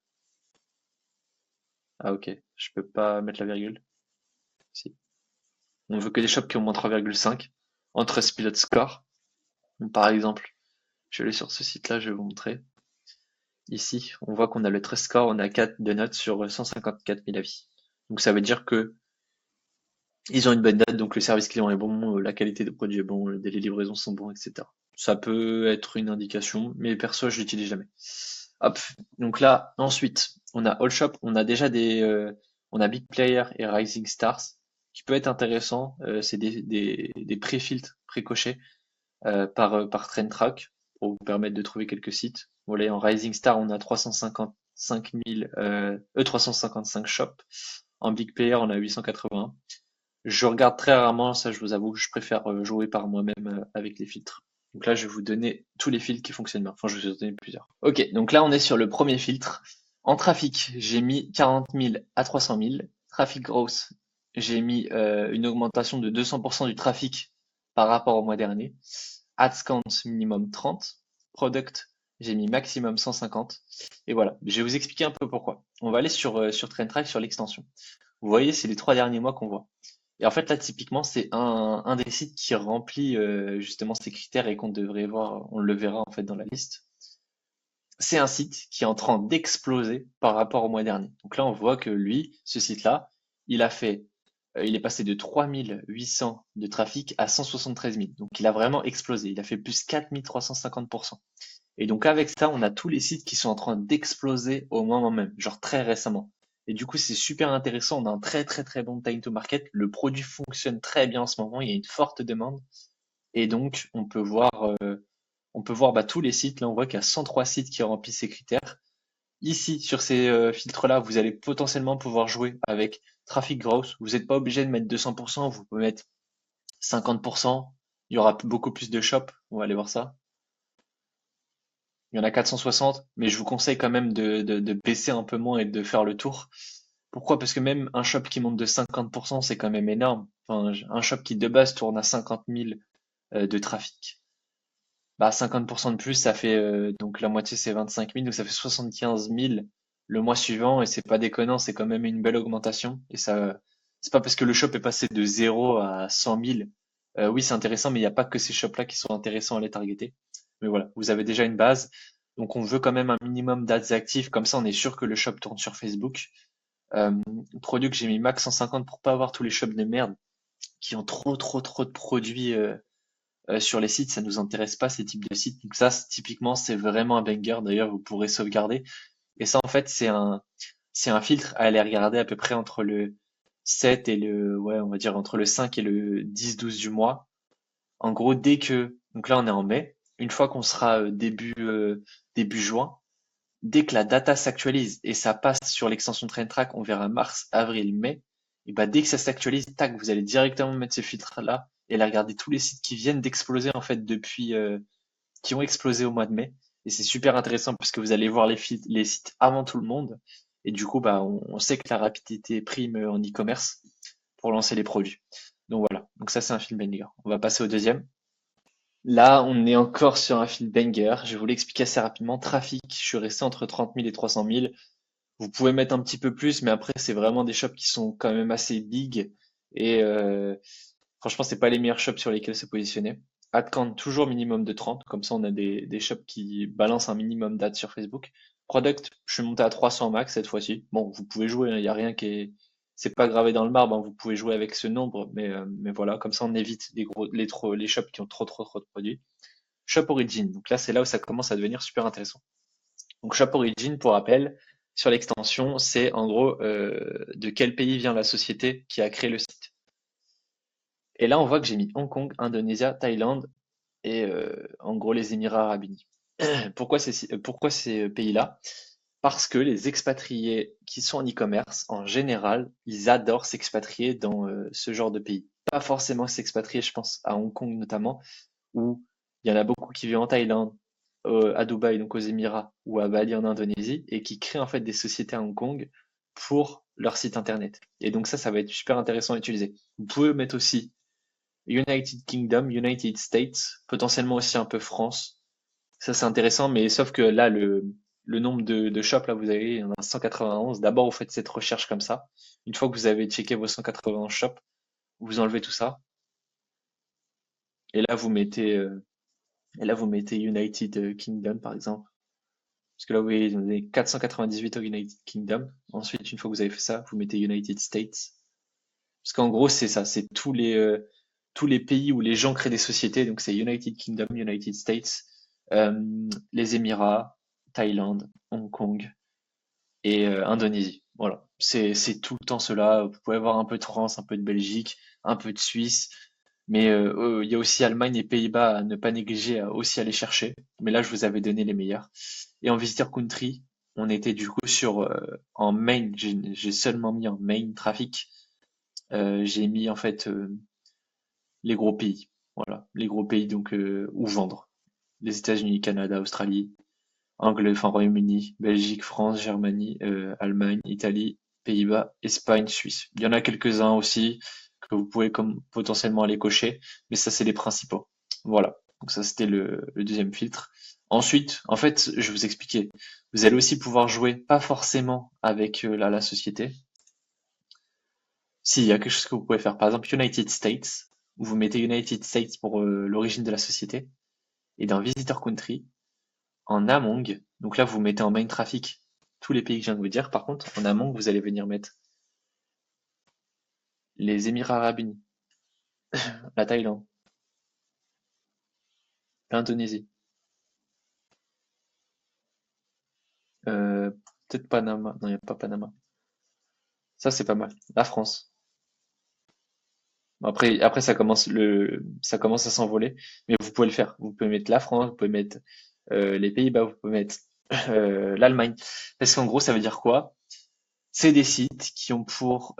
Ah ok, je peux pas mettre la virgule. Si. On veut que des shops qui ont moins 3,5 en Trustpilot Score. Donc, par exemple, je vais aller sur ce site-là, je vais vous montrer. Ici, on voit qu'on a le Trust Score, on a 4 de notes sur 154 000 avis. Donc ça veut dire que ils ont une bonne note, donc le service client est bon, la qualité des produits est bon, les délais de livraison sont bons, etc. Ça peut être une indication, mais perso, je l'utilise jamais. Hop. Donc là, ensuite, on a All Shop, on a déjà on a Big Player et Rising Stars, qui peut être intéressant. C'est des pré-filtres, pré-cochés par TrendTrack pour vous permettre de trouver quelques sites. Voilà, en Rising Star, on a 355 shops. En Big Player, on a 881. Je regarde très rarement, ça je vous avoue, je préfère jouer par moi-même avec les filtres. Donc là, je vais vous donner tous les filtres qui fonctionnent bien. Enfin, je vais vous en donner plusieurs. Ok, donc là, on est sur le premier filtre. En trafic, j'ai mis 40 000 à 300 000. Trafic gross, j'ai mis une augmentation de 200% du trafic par rapport au mois dernier. AdScount minimum 30. Product, j'ai mis maximum 150. Et voilà, je vais vous expliquer un peu pourquoi. On va aller sur TrendTrack, sur l'extension. Vous voyez, c'est les 3 derniers mois qu'on voit. Et en fait, là, typiquement, c'est un des sites qui remplit justement ces critères et qu'on devrait voir, on le verra en fait dans la liste. C'est un site qui est en train d'exploser par rapport au mois dernier. Donc là, on voit que lui, ce site-là, il est passé de 3800 de trafic à 173 000. Donc il a vraiment explosé. Il a fait plus 4350%. Et donc avec ça, on a tous les sites qui sont en train d'exploser au moment même, genre très récemment. Et du coup, c'est super intéressant. On a un très bon time to market. Le produit fonctionne très bien en ce moment. Il y a une forte demande. Et donc, on peut voir tous les sites. Là, on voit qu'il y a 103 sites qui remplissent ces critères. Ici, sur ces filtres-là, vous allez potentiellement pouvoir jouer avec Traffic Growth. Vous n'êtes pas obligé de mettre 200%, vous pouvez mettre 50%. Il y aura beaucoup plus de shops. On va aller voir ça. Il y en a 460, mais je vous conseille quand même de baisser un peu moins et de faire le tour. Pourquoi? Parce que même un shop qui monte de 50%, c'est quand même énorme. Enfin, un shop qui de base tourne à 50 000 de trafic. Bah, 50% de plus, ça fait donc la moitié c'est 25 000, donc ça fait 75 000 le mois suivant et c'est pas déconnant, c'est quand même une belle augmentation. Et ça, c'est pas parce que le shop est passé de 0 à 100 000. Oui, c'est intéressant, mais il n'y a pas que ces shops-là qui sont intéressants à les targeter. Mais voilà, vous avez déjà une base. Donc on veut quand même un minimum d'ads actifs, comme ça on est sûr que le shop tourne sur Facebook. Euh, Produit que j'ai mis max 150 pour pas avoir tous les shops de merde qui ont trop de produits sur les sites, ça nous intéresse pas ces types de sites. Donc ça, typiquement, c'est vraiment un banger. D'ailleurs, vous pourrez sauvegarder. Et ça, en fait, c'est un filtre à aller regarder à peu près entre 7 et ouais, on va dire entre le 5 et le 10-12 du mois. En gros, donc là on est en mai, une fois qu'on sera début juin, dès que la data s'actualise et ça passe sur l'extension TrainTrack, on verra mars, avril, mai, et bah dès que ça s'actualise, tac, vous allez directement mettre ce filtre-là et aller regarder tous les sites qui viennent d'exploser en fait qui ont explosé au mois de mai. Et c'est super intéressant parce que vous allez voir les sites avant tout le monde. Et du coup, bah, on sait que la rapidité prime en e-commerce pour lancer les produits. Donc voilà. Donc ça, c'est un film banger. On va passer au deuxième. Là, on est encore sur un film banger. Je vais vous l'expliquer assez rapidement. Trafic, je suis resté entre 30 000 et 300 000. Vous pouvez mettre un petit peu plus, mais après, c'est vraiment des shops qui sont quand même assez big. Et franchement, c'est pas les meilleurs shops sur lesquels se positionner. Ad count, toujours minimum de 30. Comme ça, on a des shops qui balancent un minimum d'ads sur Facebook. Product, je suis monté à 300 max cette fois-ci. Bon, vous pouvez jouer, il n'y a rien qui est, c'est pas gravé dans le marbre, hein, vous pouvez jouer avec ce nombre, mais voilà, comme ça on évite les shops qui ont trop de produits. Shop Origin, donc là c'est là où ça commence à devenir super intéressant. Donc Shop Origin, pour rappel, sur l'extension, c'est en gros de quel pays vient la société qui a créé le site. Et là on voit que j'ai mis Hong Kong, Indonésie, Thaïlande et en gros les Émirats Arabes Unis. Pourquoi ces pays-là? Parce que les expatriés qui sont en e-commerce, en général, ils adorent s'expatrier dans ce genre de pays. Pas forcément s'expatrier, je pense, à Hong Kong notamment, où il y en a beaucoup qui vivent en Thaïlande, à Dubaï, donc aux Émirats, ou à Bali en Indonésie, et qui créent en fait des sociétés à Hong Kong pour leur site internet. Et donc ça va être super intéressant à utiliser. Vous pouvez mettre aussi United Kingdom, United States, potentiellement aussi un peu France. Ça, c'est intéressant, mais sauf que là, le nombre de shops, là, vous avez, il y en a 191. D'abord, vous faites cette recherche comme ça. Une fois que vous avez checké vos 191 shops, vous enlevez tout ça. Et là, vous mettez United Kingdom, par exemple. Parce que là, vous voyez, vous avez 498 au United Kingdom. Ensuite, une fois que vous avez fait ça, vous mettez United States. Parce qu'en gros, c'est ça, c'est tous les pays où les gens créent des sociétés. Donc, c'est United Kingdom, United States, les Émirats, Thaïlande, Hong Kong et Indonésie. Voilà, c'est tout le temps cela. Vous pouvez avoir un peu de France, un peu de Belgique, un peu de Suisse, mais il y a aussi Allemagne et Pays-Bas à ne pas négliger, à aussi aller chercher. Mais là, je vous avais donné les meilleurs. Et en visitor country, on était du coup en main. J'ai seulement mis en main trafic. J'ai mis en fait les gros pays. Voilà, les gros pays donc où vendre. Les États-Unis, Canada, Australie, enfin Royaume-Uni, Belgique, France, Germanie, Allemagne, Italie, Pays-Bas, Espagne, Suisse. Il y en a quelques-uns aussi que vous pouvez comme potentiellement aller cocher, mais ça c'est les principaux. Voilà. Donc ça c'était le deuxième filtre. Ensuite, en fait, je vais vous expliquer. Vous allez aussi pouvoir jouer, pas forcément avec la société. Si, il y a quelque chose que vous pouvez faire. Par exemple, United States, où vous mettez United States pour l'origine de la société. Et dans Visitor Country, en Among, donc là vous mettez en main traffic tous les pays que je viens de vous dire. Par contre, en Among, vous allez venir mettre les Émirats Arabes Unis, la Thaïlande, l'Indonésie, euh, peut-être Panama. Non, il n'y a pas Panama. Ça, c'est pas mal. La France. Bon, après ça commence à s'envoler, mais vous pouvez le faire. Vous pouvez mettre la France, vous pouvez mettre les Pays-Bas, vous pouvez mettre l'Allemagne. Parce qu'en gros, ça veut dire quoi? C'est des sites qui ont pour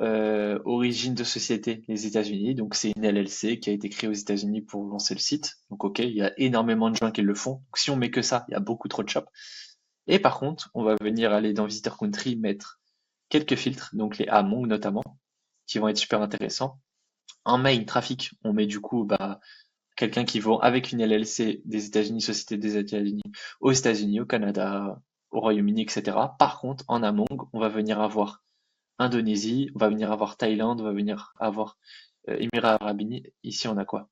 origine de société les États-Unis. Donc c'est une LLC qui a été créée aux États-Unis pour lancer le site. Donc ok, il y a énormément de gens qui le font. Donc si on met que ça, il y a beaucoup trop de shops. Et par contre, on va venir aller dans Visitor Country mettre quelques filtres, donc les Among notamment, qui vont être super intéressants. En main traffic, on met du coup quelqu'un qui vend avec une LLC des États-Unis, société des États-Unis, aux États-Unis, au Canada, au Royaume-Uni, etc. Par contre, en Among, on va venir avoir Indonésie, on va venir avoir Thaïlande, on va venir avoir Émirats Arabes Unis. Ici, on a quoi?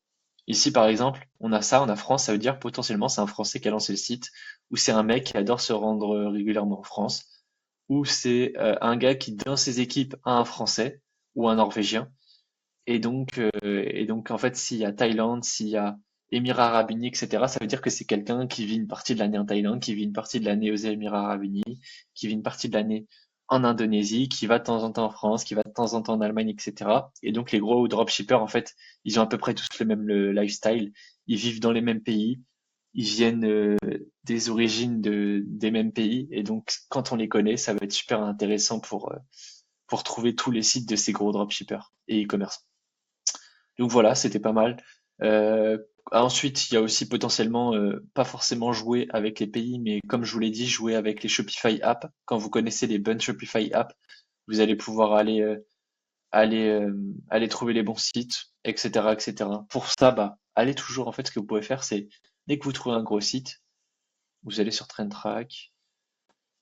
Ici, par exemple, on a ça, on a France, ça veut dire potentiellement c'est un Français qui a lancé le site, ou c'est un mec qui adore se rendre régulièrement en France, ou c'est un gars qui dans ses équipes a un Français ou un Norvégien. Et donc en fait, s'il y a Thaïlande, s'il y a Émirats Arabes Unis, etc., ça veut dire que c'est quelqu'un qui vit une partie de l'année en Thaïlande, qui vit une partie de l'année aux Émirats Arabes Unis, qui vit une partie de l'année en Indonésie, qui va de temps en temps en France, qui va de temps en temps en Allemagne, etc. Et donc les gros dropshippers, en fait, ils ont à peu près tous le même lifestyle. Ils vivent dans les mêmes pays, ils viennent des origines des mêmes pays. Et donc quand on les connaît, ça va être super intéressant pour trouver tous les sites de ces gros dropshippers et e-commerce. Donc voilà, c'était pas mal. Euh, Ensuite, il y a aussi potentiellement, pas forcément jouer avec les pays, mais comme je vous l'ai dit, jouer avec les Shopify app. Quand vous connaissez les bonnes Shopify app, vous allez pouvoir aller trouver les bons sites, etc., etc. Pour ça, bah, allez toujours, en fait, ce que vous pouvez faire, c'est dès que vous trouvez un gros site, vous allez sur TrendTrack,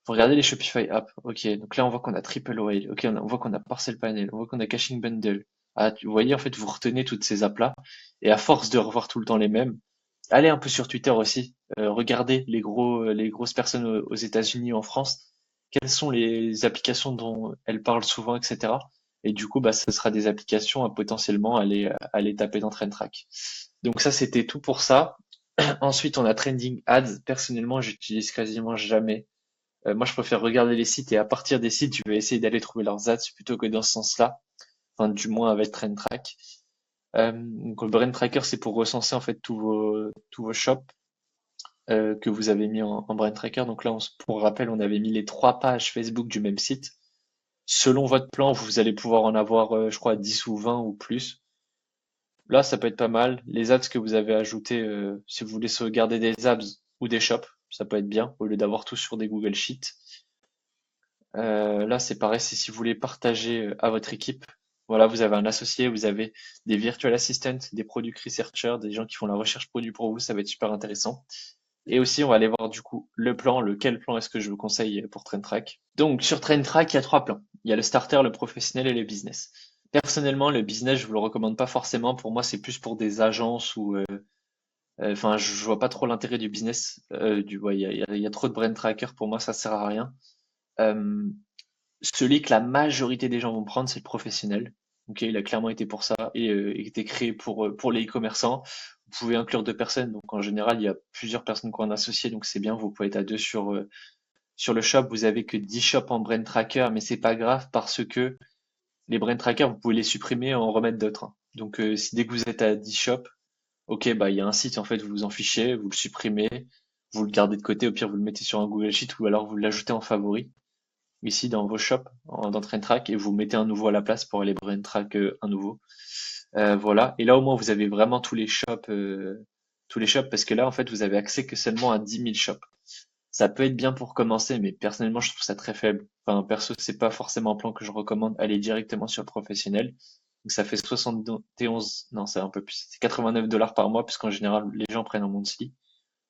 vous regardez les Shopify app. Ok, donc là, on voit qu'on a Triple Whale. Ok, on voit qu'on a Parcel Panel. On voit qu'on a Caching Bundle. Ah, vous voyez, en fait, vous retenez toutes ces apps-là. Et à force de revoir tout le temps les mêmes, allez un peu sur Twitter aussi. Regardez les grosses personnes aux États-Unis ou en France. Quelles sont les applications dont elles parlent souvent, etc. Et du coup, bah, ce sera des applications à potentiellement aller taper dans TrendTrack. Donc ça, c'était tout pour ça. Ensuite, on a Trending Ads. Personnellement, j'utilise quasiment jamais. Moi, je préfère regarder les sites et à partir des sites, je vais essayer d'aller trouver leurs ads plutôt que dans ce sens-là. Enfin, du moins avec TrendTrack. Donc le Brand Tracker, c'est pour recenser en fait tous vos shops que vous avez mis en Brand Tracker. Donc là, pour rappel, on avait mis les 3 pages Facebook du même site. Selon votre plan, vous allez pouvoir en avoir, je crois, 10 ou 20 ou plus. Là, ça peut être pas mal. Les ads que vous avez ajoutés, si vous voulez sauvegarder des ads ou des shops, ça peut être bien au lieu d'avoir tout sur des Google Sheets. Là, c'est pareil, c'est si vous voulez partager à votre équipe. Voilà, vous avez un associé, vous avez des virtual assistants, des product researchers, des gens qui font la recherche produit pour vous, ça va être super intéressant. Et aussi, on va aller voir du coup le plan, lequel plan est-ce que je vous conseille pour TrendTrack. Donc, sur TrendTrack, il y a 3 plans. Il y a le starter, le professionnel et le business. Personnellement, le business, je vous le recommande pas forcément. Pour moi, c'est plus pour des agences ou, enfin, je vois pas trop l'intérêt du business. Ouais, il y a trop de brand tracker. Pour moi, ça sert à rien. Euh, Celui que la majorité des gens vont prendre, c'est le professionnel. Ok, il a clairement été pour ça et été créé pour les e-commerçants. Vous pouvez inclure 2 personnes, donc en général, il y a plusieurs personnes qui ont un associé, donc c'est bien, vous pouvez être à 2 sur le shop. Vous avez que 10 shops en brand tracker, mais c'est pas grave parce que les brand trackers, vous pouvez les supprimer et en remettre d'autres, hein. Donc si dès que vous êtes à 10 shops, ok, bah il y a un site, en fait, vous vous en fichez, vous le supprimez, vous le gardez de côté, au pire vous le mettez sur un Google Sheet ou alors vous l'ajoutez en favori ici dans vos shops, dans TrendTrack, et vous mettez un nouveau à la place pour aller brain track un nouveau. Voilà. Et là au moins vous avez vraiment tous les shops, parce que là en fait vous avez accès que seulement à 10 000 shops. Ça peut être bien pour commencer, mais personnellement je trouve ça très faible. Enfin perso c'est pas forcément un plan que je recommande. Aller directement sur le professionnel. Donc ça fait 71, non c'est un peu plus, c'est 89 $ par mois, puisqu'en général les gens prennent un monthly.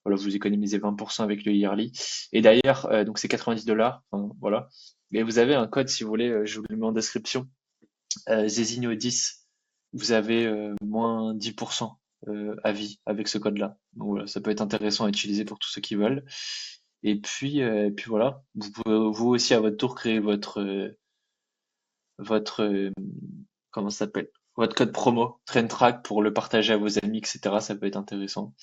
Voilà, vous économisez 20% avec le yearly. Et d'ailleurs, donc c'est 90 $. Enfin, voilà. Et vous avez un code si vous voulez, je vous le mets en description. Zezinho10, vous avez moins 10% à vie avec ce code-là. Donc voilà, ça peut être intéressant à utiliser pour tous ceux qui veulent. Et puis voilà, vous pouvez vous aussi à votre tour créer votre comment ça s'appelle? Votre code promo, TrendTrack, pour le partager à vos amis, etc. Ça peut être intéressant.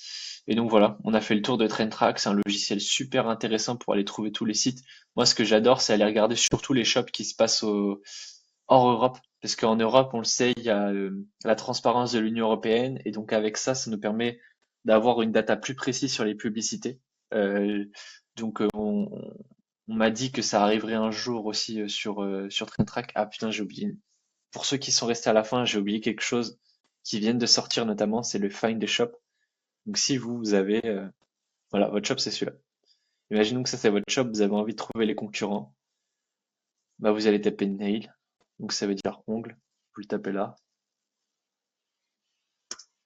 Et donc voilà, on a fait le tour de TrendTrack. C'est un logiciel super intéressant pour aller trouver tous les sites. Moi, ce que j'adore, c'est aller regarder surtout les shops qui se passent hors Europe. Parce qu'en Europe, on le sait, il y a la transparence de l'Union européenne. Et donc avec ça, ça nous permet d'avoir une data plus précise sur les publicités. Euh, donc on m'a dit que ça arriverait un jour aussi sur TrendTrack. Ah putain, j'ai oublié. Pour ceux qui sont restés à la fin, j'ai oublié quelque chose qui vient de sortir notamment, c'est le Find the Shop. Donc si vous avez, voilà, votre shop c'est celui-là. Imaginons que ça c'est votre shop, vous avez envie de trouver les concurrents. Bah vous allez taper nail, donc ça veut dire ongle. Vous le tapez là,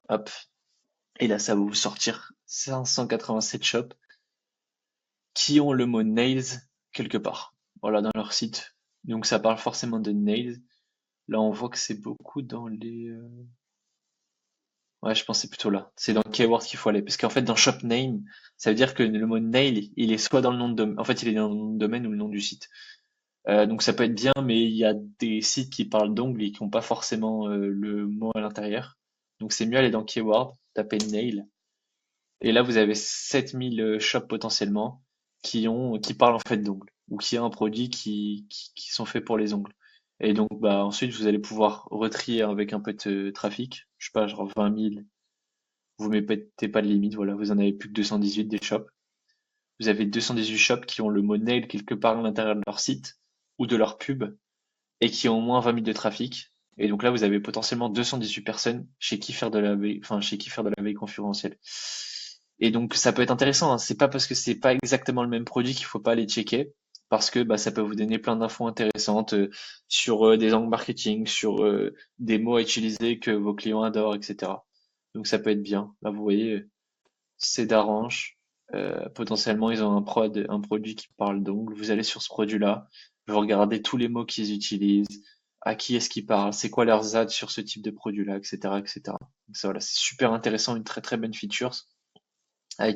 hop, et là ça va vous sortir 587 shops qui ont le mot nails quelque part. Voilà, dans leur site. Donc ça parle forcément de nails. Là on voit que c'est beaucoup dans les. Ouais, je pense que c'est plutôt là. C'est dans keyword qu'il faut aller. Parce qu'en fait, dans shop name, ça veut dire que le mot nail, il est soit dans le nom de domaine. En fait, il est dans le nom de domaine ou le nom du site. Donc ça peut être bien, mais il y a des sites qui parlent d'ongles et qui n'ont pas forcément le mot à l'intérieur. Donc c'est mieux aller dans keyword, taper nail. Et là, vous avez 7000 shops potentiellement qui parlent en fait d'ongles. ou qui a un produit qui sont faits pour les ongles. Et donc, bah, ensuite, vous allez pouvoir retrier avec un peu de trafic. Je sais pas, genre 20 000. Vous mettez pas de limite, voilà. Vous en avez plus que 218 des shops. Vous avez 218 shops qui ont le mot nail quelque part à l'intérieur de leur site ou de leur pub et qui ont au moins 20 000 de trafic. Et donc là, vous avez potentiellement 218 personnes chez qui faire de la veille, enfin, chez qui faire de la veille concurrentielle. Et donc, ça peut être intéressant, hein. C'est pas parce que c'est pas exactement le même produit qu'il faut pas aller checker, parce que bah, ça peut vous donner plein d'infos intéressantes sur des angles marketing, sur des mots à utiliser que vos clients adorent, etc. Donc, ça peut être bien. Là, vous voyez, c'est d'arrange. Potentiellement, ils ont un produit qui parle d'ongles. Vous allez sur ce produit-là, vous regardez tous les mots qu'ils utilisent, à qui est-ce qu'ils parlent, c'est quoi leurs ads sur ce type de produit-là, etc., etc. Donc ça, voilà, c'est super intéressant, une très très bonne feature.